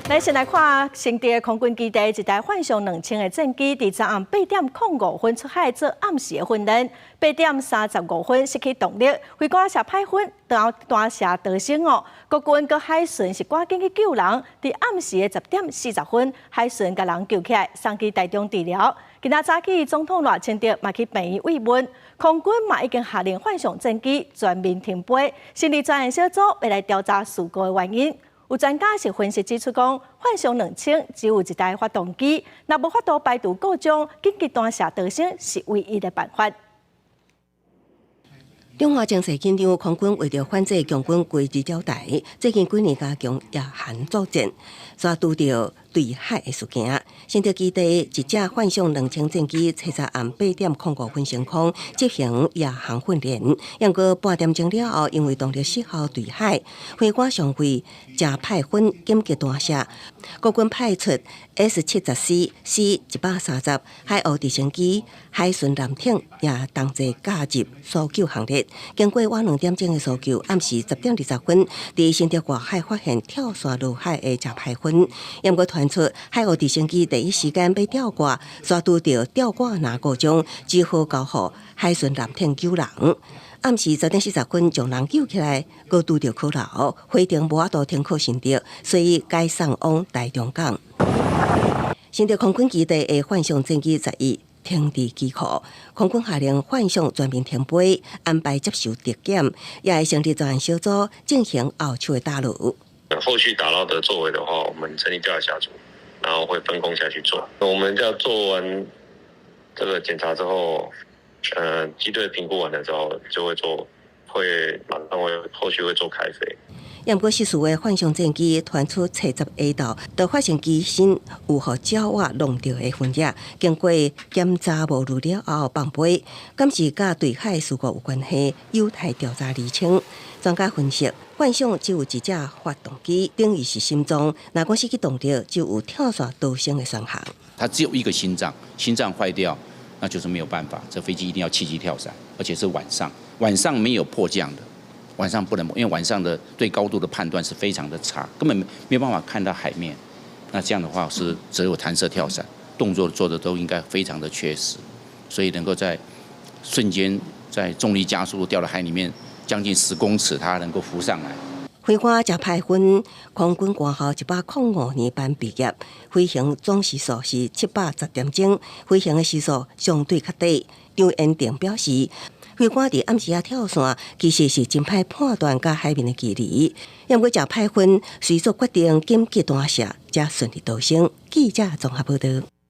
咱先来看新地的空军基地，一台幻象2000的战机，伫昨暗8点05分出海做暗时的训练，8点35分失去动力，飞官射歹分，弹射逃生哦。国军佮海巡是赶紧去救人，伫暗时的10点40分，海巡甲人救起来，送去台中治疗。今仔早起，总统赖清德嘛去病院慰问，空军嘛已经下令幻象战机全面停飞，心理专员小组要来调查事故的原因。有专家是分析指出，讲幻象2000只有一台发动机，若无法度排除故障，紧急弹射逃生是唯一的办法。中华情势紧张，空军为了反制强军过日交代，最近几年加强夜航作战，抓拄到对海的事件。新竹基地一架幻象2000战机，早早暗8点05分升空执行夜航训练，不过半点钟了后，因为动力失效对海，飞官上会食歹分紧急弹射。国军派出 S-70C-C130 海鸥直升机、海巡舰艇也同齐加入搜救行列。经过晚2点钟的搜救，暗时10点20分，伫新竹外海发现跳伞落海的食歹分，不过传出海鸥直升机第一时间被吊挂，抓拄到吊挂拿故障，只好交予海巡舰艇救人。暗时10点40分将人救起来，搁拄到苦劳，飞艇无法度停靠新竹，所以改送往台中港。新竹空军基地的幻象战机11停伫机库，空军下令幻象全面停飞，安排接受特检，也会成立专案小组进行后续的打捞。后续打捞的作为的话，我们成立调查小组，然后会分工下去做。我们要做完这个检查之后。机队评估完了之后，就会马上后续会做开飞。不过，失事的幻象战机传出测10下道，就发现机身有互鸟仔弄到的分野，经过检查无路了后放飞，敢是甲对海事故有关系？有待调查厘清。专家分析，幻象只有一架发动机，等于是心脏，若讲失去动力，就有跳伞逃生的选项。它只有一个心脏，心脏坏掉。那就是没有办法，这飞机一定要气机跳伞，而且是晚上，晚上没有迫降的，晚上不能，因为晚上的对高度的判断是非常的差，根本没有办法看到海面。那这样的话是只有弹射跳伞，动作做的都应该非常的确实，所以能够在瞬间在重力加速掉到海里面将近10公尺，它能够浮上来。飞官食歹分，空军官校105年班毕业，飞行总时速是710点钟，飞行的时速相对较低。张延定表示，飞官伫暗时啊跳伞，其实是真歹判断甲海面的距离。不过食歹分，随即决定紧急弹射，才顺利逃生。记者综合报道。